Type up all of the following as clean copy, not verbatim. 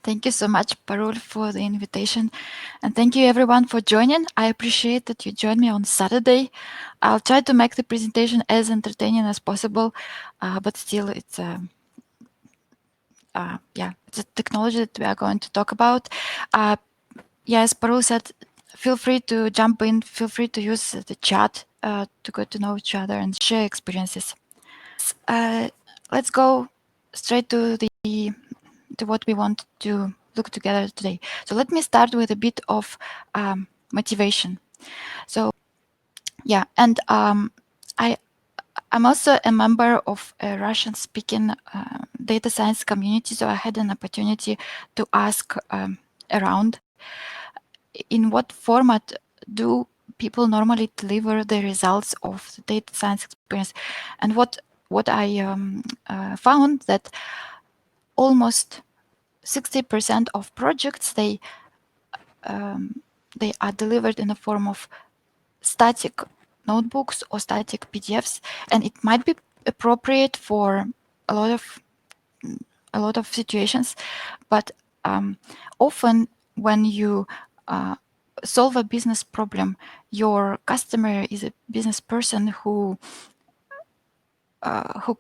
Thank you so much, Parul, for the invitation. And thank you everyone for joining. I appreciate that you joined me on Saturday. I'll try to make the presentation as entertaining as possible, but still it's it's a technology that we are going to talk about. As Parul said, feel free to jump in, feel free to use the chat to get to know each other and share experiences. Let's go straight to what we want to look together today. So let me start with a bit of motivation. So and I'm also a member of a Russian-speaking data science community, so I had an opportunity to ask around in what format do people normally deliver the results of the data science experience, and what I found that almost 60% of projects they are delivered in the form of static notebooks or static PDFs, and it might be appropriate for a lot of situations, but often when you solve a business problem, your customer is a business person who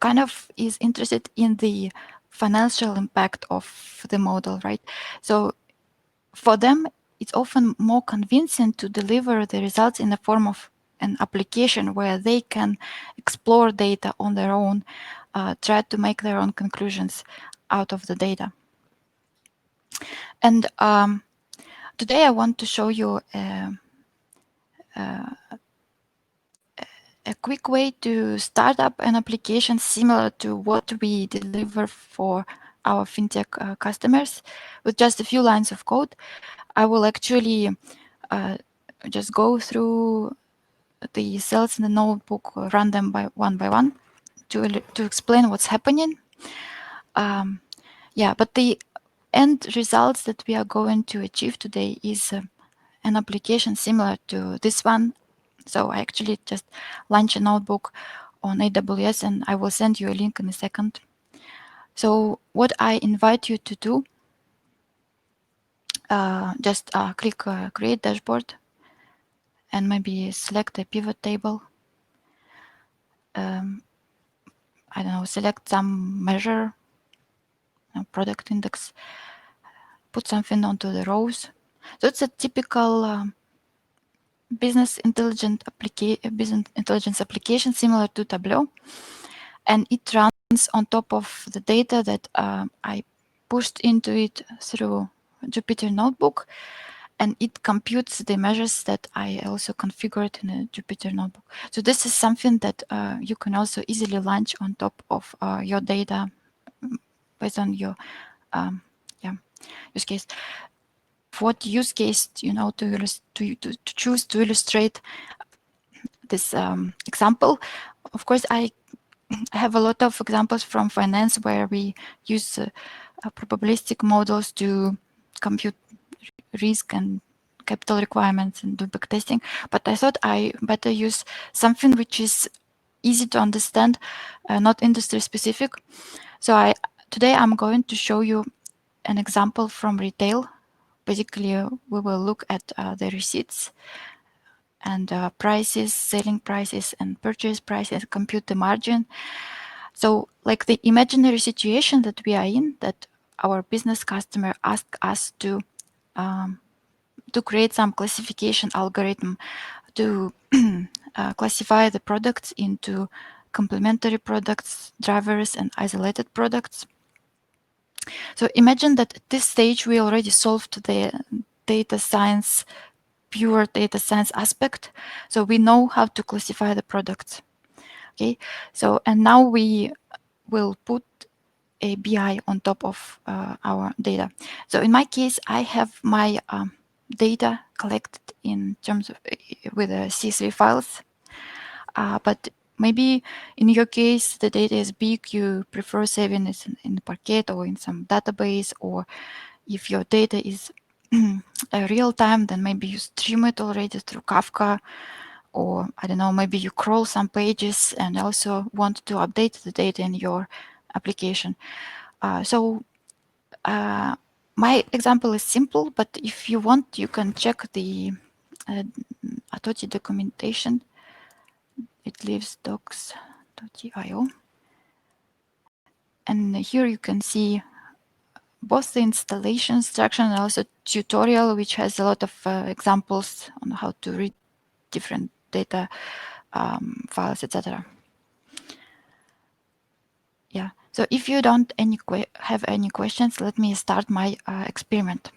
kind of is interested in the financial impact of the model, right? So for them, it's often more convincing to deliver the results in the form of an application where they can explore data on their own, try to make their own conclusions out of the data. And today I want to show you a quick way to start up an application similar to what we deliver for our fintech customers with just a few lines of code. I will actually just go through the cells in the notebook, run them by one to explain what's happening. But the end results that we are going to achieve today is an application similar to this one. So I actually just launched a notebook on AWS, and I will send you a link in a second. So what I invite you to do, just click Create Dashboard and maybe select a pivot table. I don't know, select some measure, product index, put something onto the rows. So it's a typical business intelligence application similar to Tableau, and it runs on top of the data that I pushed into it through Jupyter Notebook, and it computes the measures that I also configured in a Jupyter Notebook. So this is something that you can also easily launch on top of your data based on your use case. What use case to choose to illustrate this example? Of course, I have a lot of examples from finance where we use probabilistic models to compute risk and capital requirements and do backtesting. But I thought I better use something which is easy to understand, not industry specific. So today I'm going to show you an example from retail. Basically, we will look at the receipts and prices, selling prices and purchase prices, compute the margin. So like the imaginary situation that we are in, that our business customer asked us to create some classification algorithm to classify the products into complementary products, drivers, and isolated products. So imagine that at this stage we already solved the pure data science aspect. So we know how to classify the products. Okay, so and now we will put a BI on top of our data. So in my case, I have my data collected in terms of with CSV files, but maybe in your case the data is big, you prefer saving it in Parquet or in some database, or if your data is real time, then maybe you stream it already through Kafka, or I don't know, maybe you crawl some pages and also want to update the data in your application. my example is simple, but if you want, you can check the Atoti documentation. It leaves docs.io. And here you can see both the installation instruction and also tutorial, which has a lot of examples on how to read different data files, etc. Yeah. So if you don't have any questions, let me start my experiment.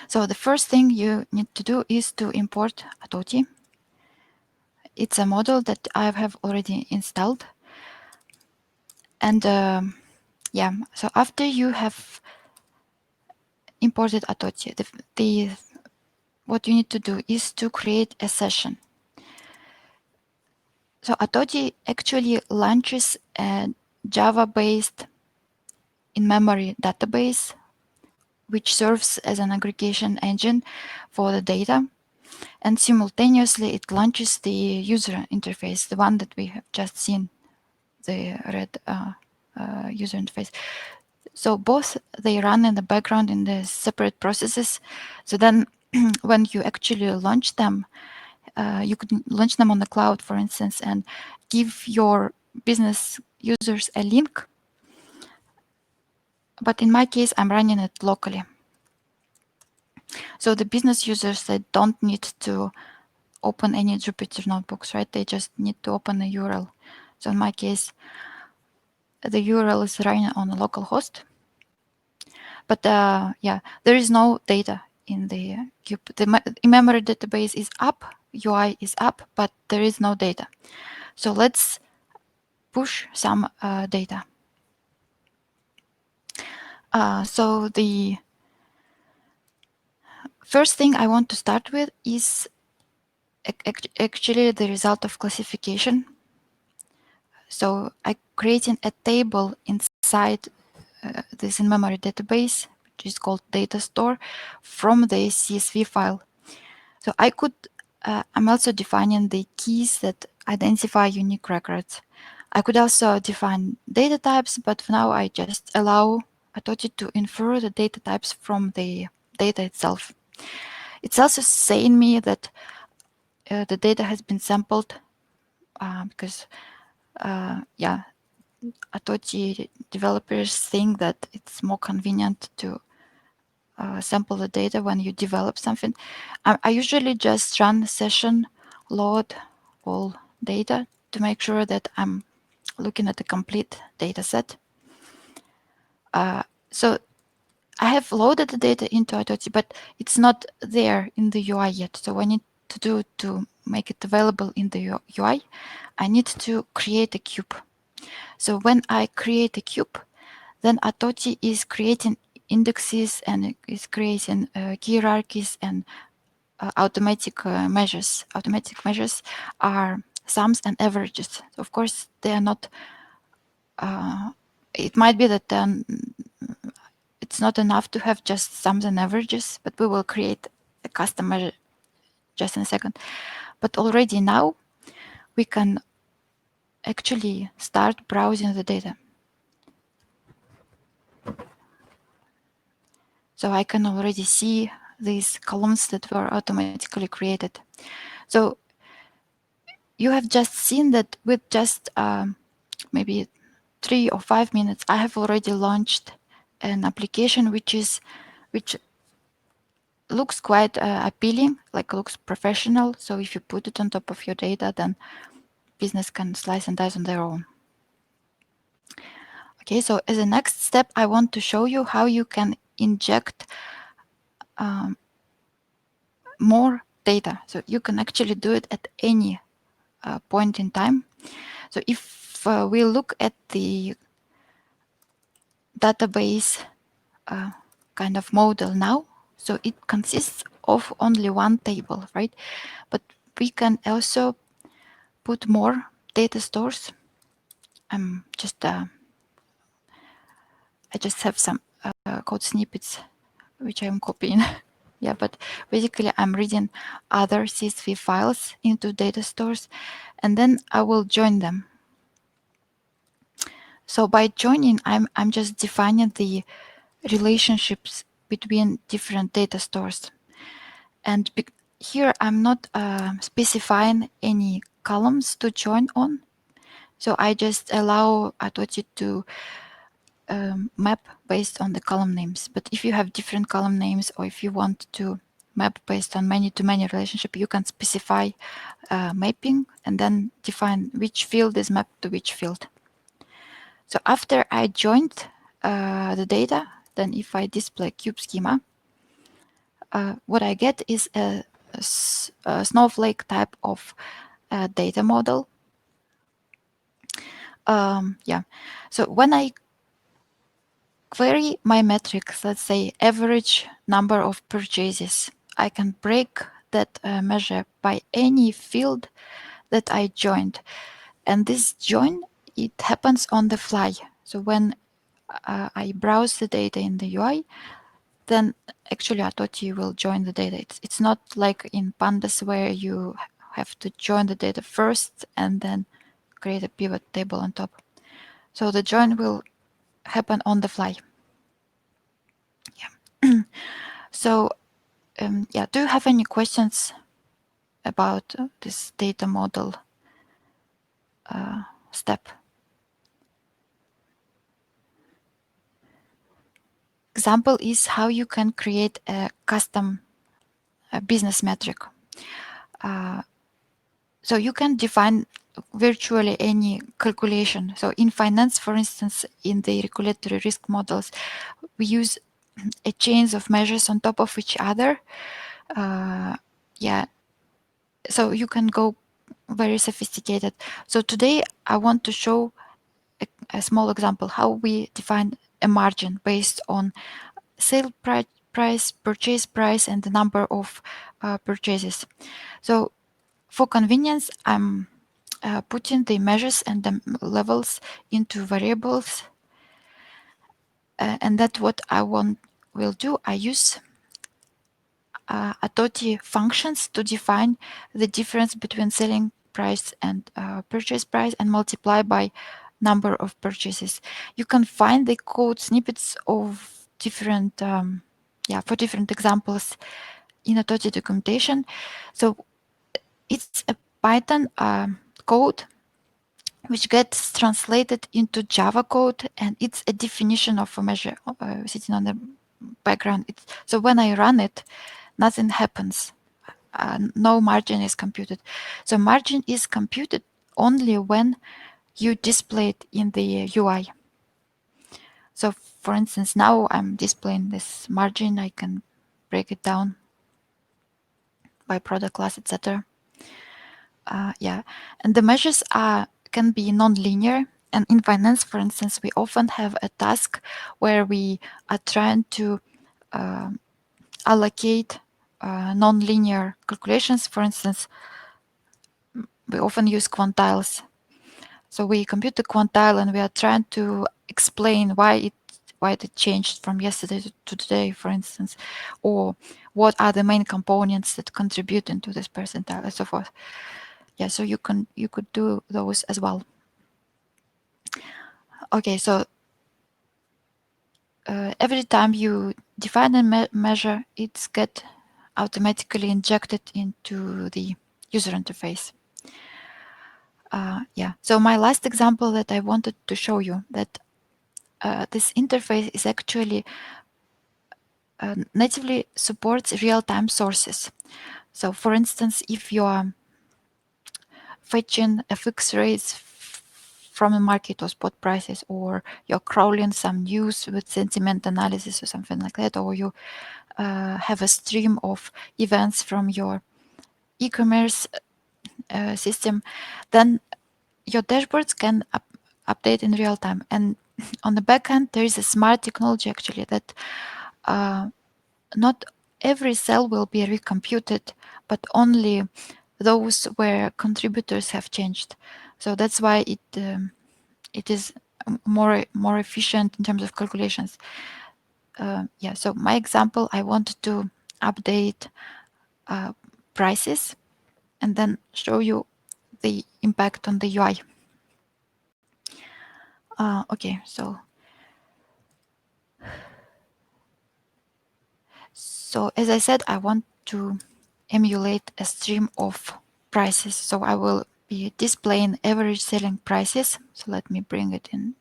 So the first thing you need to do is to import Atoti. It's a model that I have already installed. And yeah, so after you have imported Atoti, what you need to do is to create a session. So Atoti actually launches a Java-based in-memory database, which serves as an aggregation engine for the data. And simultaneously, it launches the user interface, the one that we have just seen, the red user interface. So both they run in the background in the separate processes. So then when you actually launch them, you could launch them on the cloud, for instance, and give your business users a link. But in my case, I'm running it locally. So the business users, they don't need to open any Jupyter notebooks, right? They just need to open a URL. So in my case, the URL is running on a local host. But yeah, there is no data in the cube. The in-memory database is up, UI is up, but there is no data. So let's push some data. So the first thing I want to start with is actually the result of classification. So I'm creating a table inside this in-memory database, which is called data store, from the CSV file. So I could, I'm also defining the keys that identify unique records. I could also define data types, but for now I just allow Atoti to infer the data types from the data itself. It's also saying me that the data has been sampled because, yeah, Atoti developers think that it's more convenient to sample the data when you develop something. I usually just run session load all data to make sure that I'm looking at the complete data set. So I have loaded the data into Atoti, but it's not there in the UI yet. So what I need to do to make it available in the UI, I need to create a cube. So when I create a cube, then Atoti is creating indexes and is creating hierarchies and automatic measures. Automatic measures are sums and averages. Of course, they are not. It might be that it's not enough to have just sums and averages, but we will create a custom measure just in a second. But already now, we can actually start browsing the data. So I can already see these columns that were automatically created. So you have just seen that with just maybe 3 or 5 minutes, I have already launched an application which looks quite appealing, like looks professional. So if you put it on top of your data, then business can slice and dice on their own. Okay, so as a next step, I want to show you how you can inject more data. So you can actually do it at any point in time. So if we look at the database kind of model now, so it consists of only one table, right? But we can also put more data stores. I just have some code snippets which I'm copying. Yeah, but basically I'm reading other CSV files into data stores, and then I will join them. So by joining, I'm just defining the relationships between different data stores. And here I'm not specifying any columns to join on. So I just allow Atoti to map based on the column names. But if you have different column names, or if you want to map based on many-to-many relationship, you can specify mapping and then define which field is mapped to which field. So after I joined the data, then if I display cube schema, what I get is a snowflake type of data model. Yeah. So when I query my metrics, let's say average number of purchases, I can break that measure by any field that I joined. And this join, it happens on the fly. So when I browse the data in the UI, then actually Atoti will join the data. It's not like in Pandas where you have to join the data first and then create a pivot table on top. So the join will happen on the fly. Yeah. So yeah, do you have any questions about this data model step? Example is how you can create a custom business metric. So you can define virtually any calculation. So in finance, for instance, in the regulatory risk models, we use a chains of measures on top of each other. Yeah, so you can go very sophisticated. So today I want to show a small example how we define a margin based on sale price, purchase price, and the number of purchases. So for convenience, I'm putting the measures and the levels into variables, and that's what I will do. I use Atoti functions to define the difference between selling price and purchase price and multiply by number of purchases. You can find the code snippets of different, for different examples in Atoti documentation. So it's a Python code which gets translated into Java code, and it's a definition of a measure sitting on the background. So when I run it, nothing happens. No margin is computed. So margin is computed only when you display it in the UI. So for instance, now I'm displaying this margin. I can break it down by product class, etc. Yeah, and the measures can be non-linear. And in finance, for instance, we often have a task where we are trying to allocate non-linear calculations. For instance, we often use quantiles. So we compute the quantile and we are trying to explain why it changed from yesterday to today, for instance, or what are the main components that contribute into this percentile and so forth. Yeah, so you could do those as well. Okay, so every time you define a measure, it's get automatically injected into the user interface. Yeah, so my last example that I wanted to show you that this interface is actually natively supports real-time sources. So for instance, if you are fetching FX rates from a market or spot prices, or you're crawling some news with sentiment analysis or something like that, or you have a stream of events from your e-commerce system, then your dashboards can update in real time. And on the back end, there is a smart technology actually that not every cell will be recomputed, but only those where contributors have changed. So that's why it is more efficient in terms of calculations. Yeah. So my example, I wanted to update prices and then show you the impact on the UI. Okay. So So as I said, I want to emulate a stream of prices. So I will be displaying average selling prices. So let me bring it in,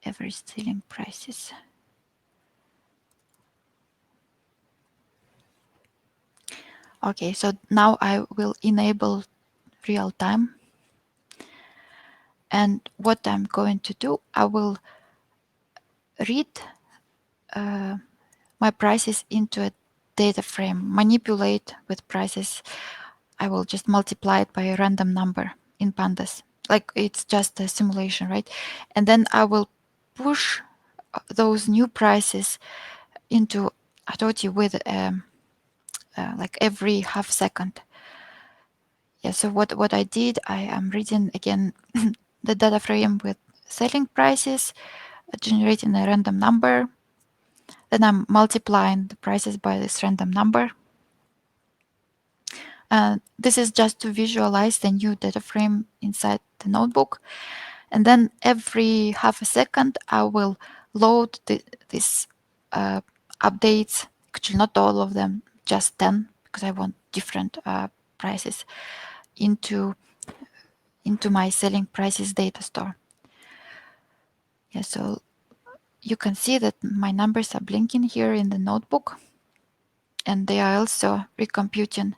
average selling prices. Okay, so now I will enable real time. And what I'm going to do, I will read my prices into a data frame, manipulate with prices. I will just multiply it by a random number in pandas. Like it's just a simulation, right? And then I will push those new prices into Atoti with like every half second. Yeah, so what I did, I am reading again the data frame with selling prices, generating a random number. Then I'm multiplying the prices by this random number. This is just to visualize the new data frame inside the notebook. And then every half a second, I will load these updates. Actually, not all of them, just 10, because I want different prices into my selling prices data store. Yeah, so you can see that my numbers are blinking here in the notebook, and they are also recomputing.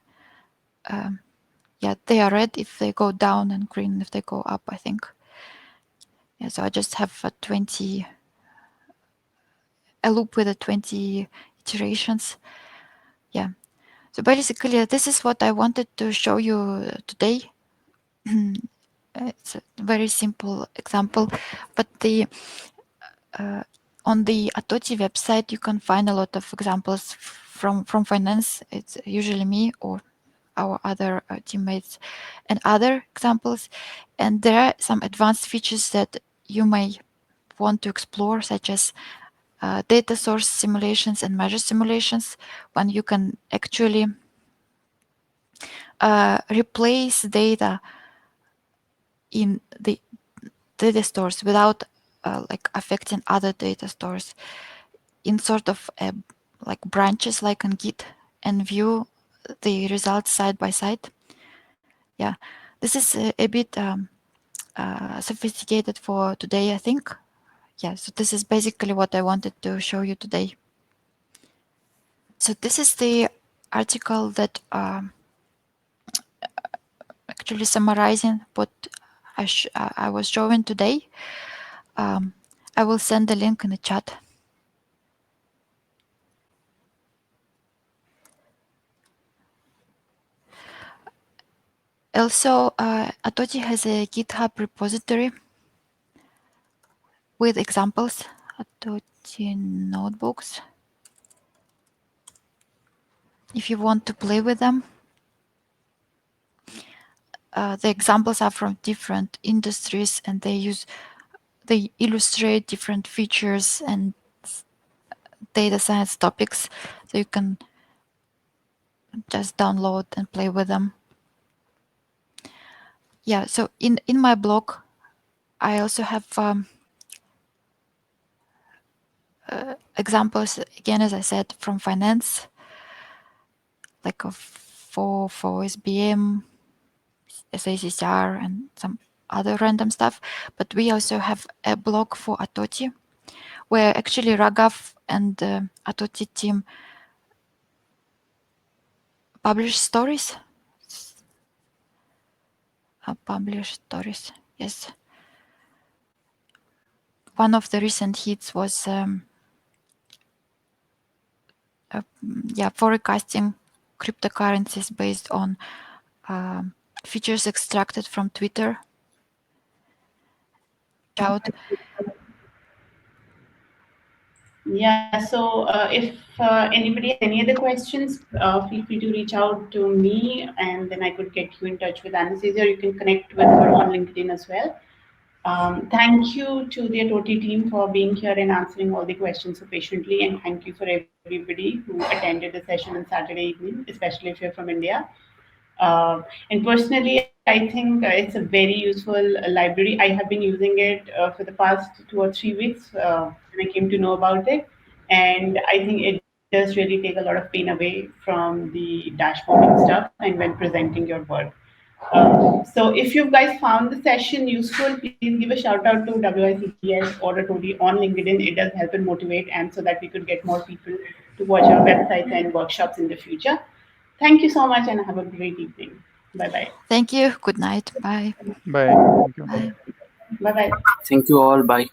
Yeah, they are red if they go down and green if they go up, I think. Yeah, so I just have a loop with 20 iterations. Yeah. So basically, this is what I wanted to show you today. It's a very simple example, but on the Atoti website, you can find a lot of examples from finance. It's usually me or our other teammates and other examples. And there are some advanced features that you may want to explore, such as data source simulations and measure simulations, when you can actually replace data in the data stores without like affecting other data stores in sort of like branches like on Git, and view the results side by side. Yeah, this is a bit sophisticated for today, I think. Yeah, so this is basically what I wanted to show you today. So this is the article that actually summarizing what I was showing today. I will send the link in the chat. Also, Atoti has a GitHub repository with examples, Atoti notebooks, if you want to play with them. The examples are from different industries, and they illustrate different features and data science topics, so you can just download and play with them. Yeah, so in my blog, I also have examples, again, as I said, from finance, like for SBM, SACCR, and some other random stuff. But we also have a blog for Atoti, where actually Raghav and the Atoti team publish stories. Publish stories, yes. One of the recent hits was forecasting cryptocurrencies based on features extracted from Twitter. Out. Yeah, so if anybody has any other questions, feel free to reach out to me and then I could get you in touch with Anastasia. You can connect with her on LinkedIn as well. Thank you to the Atoti team for being here and answering all the questions so patiently. And thank you for everybody who attended the session on Saturday evening, especially if you're from India. And personally, I think it's a very useful library. I have been using it for the past 2 or 3 weeks when I came to know about it. And I think it does really take a lot of pain away from the dashboarding stuff and when presenting your work. So if you guys found the session useful, please give a shout out to WICTS or Atoti on LinkedIn. It does help and motivate, and so that we could get more people to watch our websites and workshops in the future. Thank you so much and have a great evening. Bye bye. Thank you. Good night. Bye. Bye. Thank you. Bye. Bye bye. Thank you all. Bye.